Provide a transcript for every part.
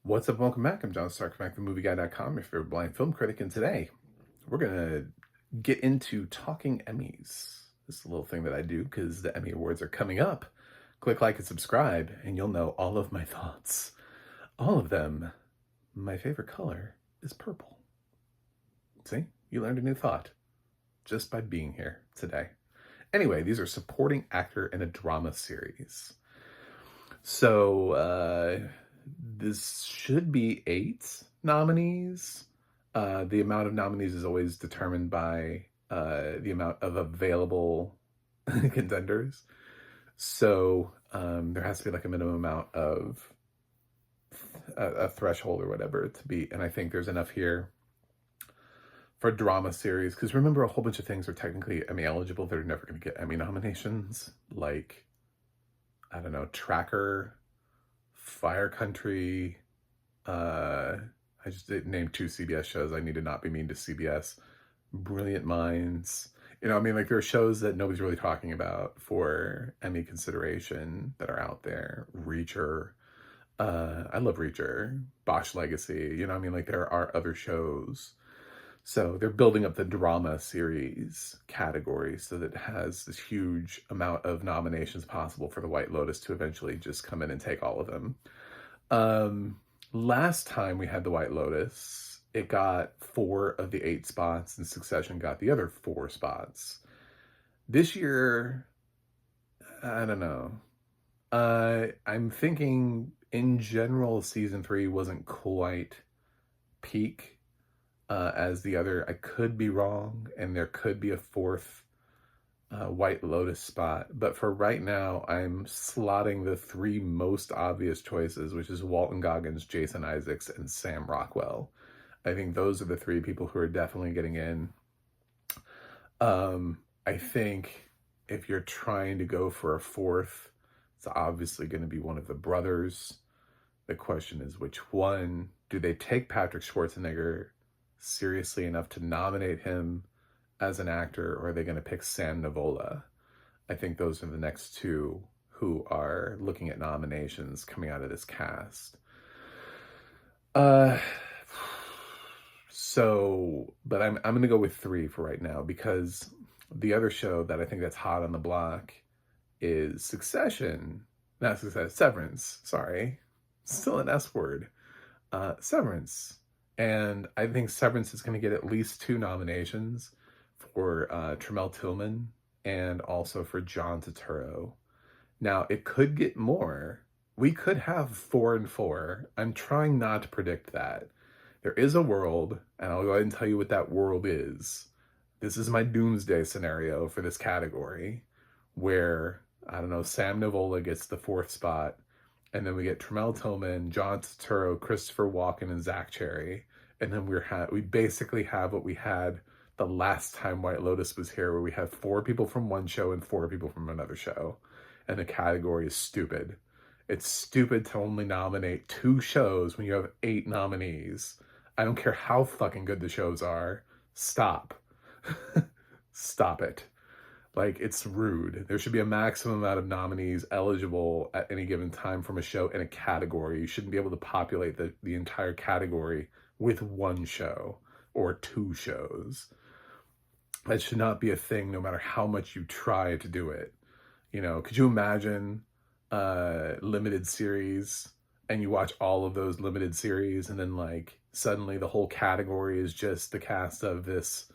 What's up? Welcome back. I'm John Stark from TheMovieGuy.com, your favorite blind film critic, and today we're gonna get into talking Emmys. This is a little thing that I do because the Emmy Awards are coming up. Click like and subscribe, and you'll know all of my thoughts. All of them. My favorite color is purple. See, you learned a new thought just by being here today. Anyway, these are supporting actor in a drama series. So, this should be 8 nominees. The amount of nominees is always determined by the amount of available contenders. So there has to be like a minimum amount of a threshold or whatever to be. And I think there's enough here for drama series. Because remember, a whole bunch of things are technically Emmy eligible. They're never going to get Emmy nominations. Like, I don't know, Tracker, Fire Country. I just did name 2 CBS shows. I need to not be mean to CBS. Brilliant Minds. You know, I mean, like, there are shows that nobody's really talking about for Emmy consideration that are out there. Reacher. I love Reacher. Bosch Legacy. You know, I mean, like, there are other shows. So they're building up the drama series category so that it has this huge amount of nominations possible for the White Lotus to eventually just come in and take all of them. Last time we had the White Lotus, it got 4 of the 8 spots, and Succession got the other 4 spots. This year, I don't know. I'm thinking in general, season 3 wasn't quite peak as the other. I could be wrong, and there could be a 4th White Lotus spot, but for right now, I'm slotting the 3 most obvious choices, which is Walton Goggins, Jason Isaacs, and Sam Rockwell. I think those are the 3 people who are definitely getting in. I think if you're trying to go for a 4th, it's obviously going to be one of the brothers. The question is, which one? Do they take Patrick Schwarzenegger seriously enough to nominate him as an actor, or are they going to pick Sam Nivola? I think those are the next 2 who are looking at nominations coming out of this cast. But I'm going to go with 3 for right now, because the other show that I think that's hot on the block is Severance. Sorry, still an S word. Severance. And I think Severance is going to get at least 2 nominations for Tremel Tillman and also for John Turturro. Now, it could get more. We could have 4 and 4. I'm trying not to predict that. There is a world, and I'll go ahead and tell you what that world is. This is my doomsday scenario for this category, where, I don't know, Sam Nivola gets the 4th spot, and then we get Tremel Tillman, John Turturro, Christopher Walken, and Zach Cherry. And then we basically have what we had the last time White Lotus was here, where we have 4 people from one show and 4 people from another show. And the category is stupid. It's stupid to only nominate 2 shows when you have 8 nominees. I don't care how fucking good the shows are. Stop. Stop it. Like, it's rude. There should be a maximum amount of nominees eligible at any given time from a show in a category. You shouldn't be able to populate the entire category with 1 show or 2 shows. That should not be a thing, no matter how much you try to do it. You know, could you imagine limited series, and you watch all of those limited series, and then, like, suddenly the whole category is just the cast of this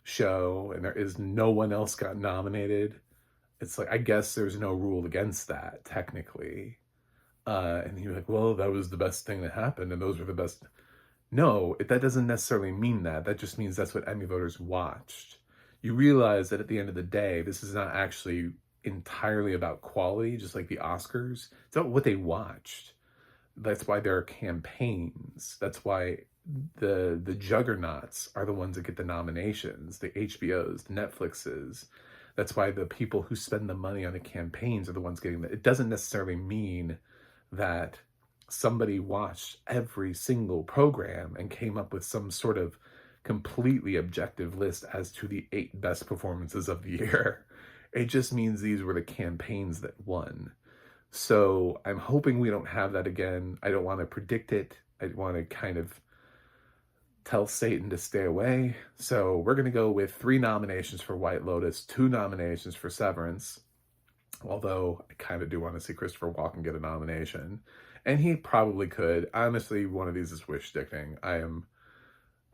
show, and there is no one else got nominated? It's like, I guess there's no rule against that, technically. And you're like, well, that was the best thing that happened, and those were the best. No, that doesn't necessarily mean that. That just means that's what Emmy voters watched. You realize that at the end of the day, this is not actually entirely about quality, just like the Oscars. It's about what they watched. That's why there are campaigns. That's why the juggernauts are the ones that get the nominations, the HBOs, the Netflixes. That's why the people who spend the money on the campaigns are the ones getting it doesn't necessarily mean that somebody watched every single program and came up with some sort of completely objective list as to the 8 best performances of the year. It just means these were the campaigns that won. So I'm hoping we don't have that again. I don't want to predict it. I want to kind of tell Satan to stay away. So we're going to go with 3 nominations for White Lotus, 2 nominations for Severance. Although I kind of do want to see Christopher Walken get a nomination. And he probably could. Honestly, one of these is wish dicting. I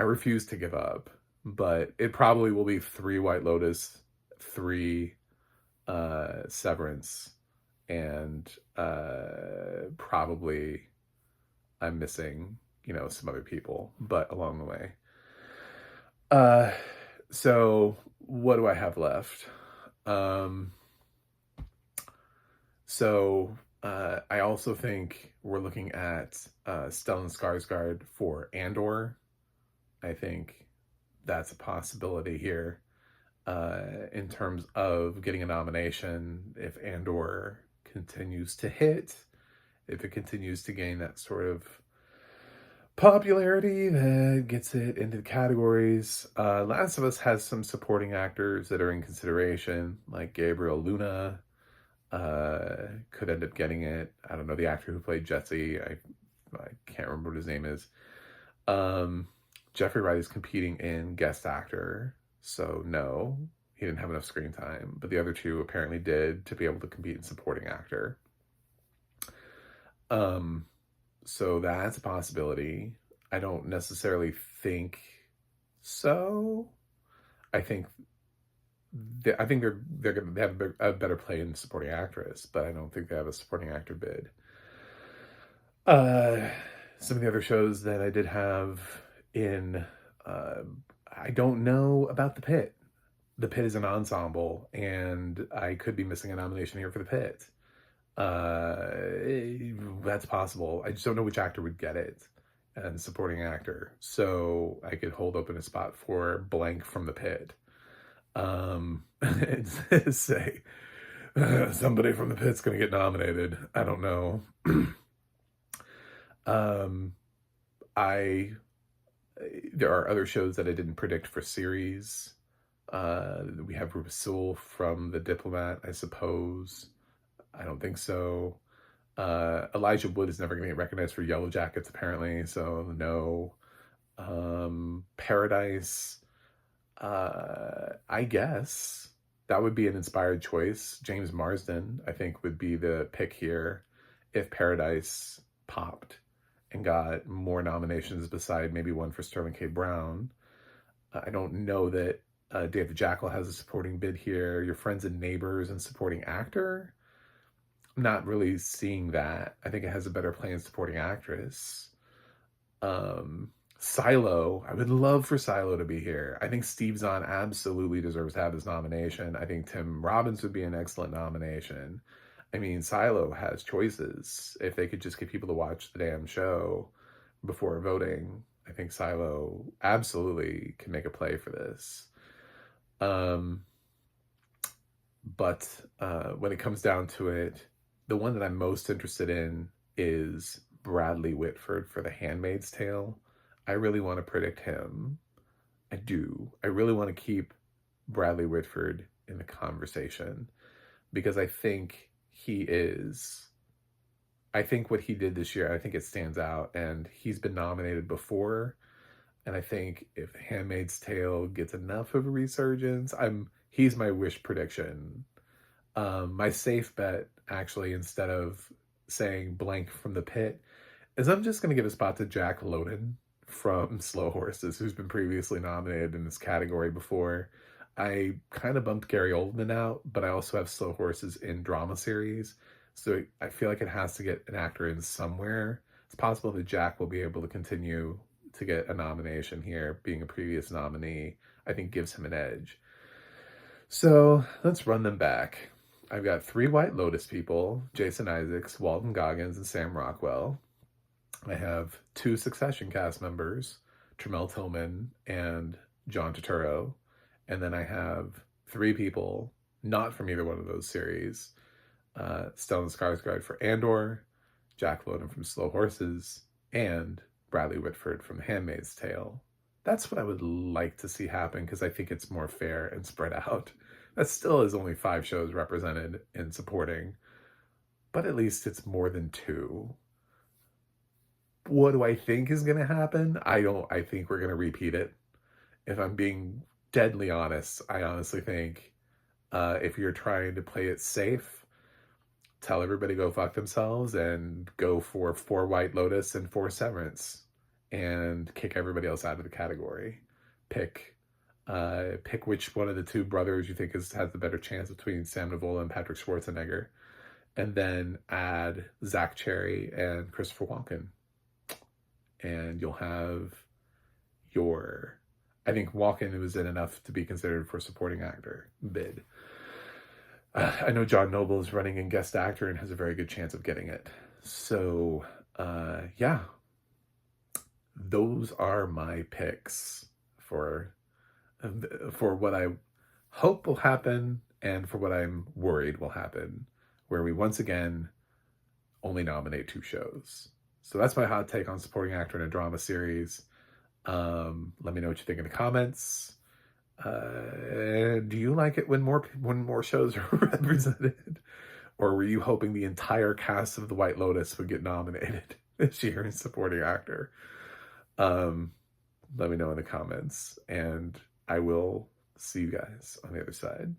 refuse to give up. But it probably will be 3 White Lotus, 3 Severance, and probably I'm missing, some other people, but along the way. So what do I have left? I also think we're looking at Stellan Skarsgård for Andor. I think that's a possibility here in terms of getting a nomination if Andor continues to hit, if it continues to gain that sort of popularity that gets it into the categories. Last of Us has some supporting actors that are in consideration, like Gabriel Luna could end up getting it. I don't know, the actor who played Jesse, I can't remember what his name is. Jeffrey Wright is competing in guest actor, so no, he didn't have enough screen time, but the other 2 apparently did to be able to compete in supporting actor. So that's a possibility. I don't necessarily think so. I think they're going to have a better play in supporting actress, but I don't think they have a supporting actor bid. Some of the other shows that I did have in, I don't know about The Pit. The Pit is an ensemble, and I could be missing a nomination here for The Pit. That's possible. I just don't know which actor would get it and supporting actor. So I could hold open a spot for blank from The Pit. And say somebody from The Pit's going to get nominated. I don't know. There are other shows that I didn't predict for series. We have Rasul from The Diplomat, I suppose. I don't think so. Elijah Wood is never going to get recognized for Yellow Jackets, apparently, so no. Paradise, I guess that would be an inspired choice. James Marsden, I think, would be the pick here if Paradise popped and got more nominations beside maybe one for Sterling K. Brown. I don't know that David Jackal has a supporting bid here. Your Friends and Neighbors and supporting actor, I'm not really seeing that. I think it has a better play in supporting actress. Silo, I would love for Silo to be here. I think Steve Zahn absolutely deserves to have his nomination. I think Tim Robbins would be an excellent nomination. I mean, Silo has choices. If they could just get people to watch the damn show before voting, I think Silo absolutely can make a play for this. But when it comes down to it, the one that I'm most interested in is Bradley Whitford for The Handmaid's Tale. I really want to predict him. I do. I really want to keep Bradley Whitford in the conversation because I think what he did this year, I think it stands out, and he's been nominated before. And I think if The Handmaid's Tale gets enough of a resurgence, he's my wish prediction. My safe bet, actually, instead of saying blank from The Pit, is I'm just going to give a spot to Jack Lowden from Slow Horses, who's been previously nominated in this category before. I kind of bumped Gary Oldman out, but I also have Slow Horses in drama series, so I feel like it has to get an actor in somewhere. It's possible that Jack will be able to continue to get a nomination here, being a previous nominee. I think gives him an edge. So let's run them back. I've got 3 White Lotus people: Jason Isaacs, Walton Goggins, and Sam Rockwell. I have 2 Succession cast members, Tramell Tillman and John Turturro. And then I have 3 people not from either one of those series: Stellan Skarsgård for Andor, Jack Lowden from Slow Horses, and Bradley Whitford from The Handmaid's Tale. That's what I would like to see happen because I think it's more fair and spread out. That still is only 5 shows represented in supporting. but at least it's more than 2. What do I think is going to happen? I think we're going to repeat it. If I'm being deadly honest, I honestly think if you're trying to play it safe, tell everybody go fuck themselves and go for 4 White Lotus and 4 Severance and kick everybody else out of the category. Pick which one of the 2 brothers you think has the better chance between Sam Nivola and Patrick Schwarzenegger, and then add Zach Cherry and Christopher Walken. And you'll have your, I think Walken was in enough to be considered for supporting actor bid. I know John Noble is running in guest actor and has a very good chance of getting it. So, yeah, those are my picks for what I hope will happen and for what I'm worried will happen, where we once again only nominate 2 shows. So that's my hot take on supporting actor in a drama series. Let me know what you think in the comments. Do you like it when more shows are represented? Or were you hoping the entire cast of The White Lotus would get nominated this year in supporting actor? Let me know in the comments, and I will see you guys on the other side.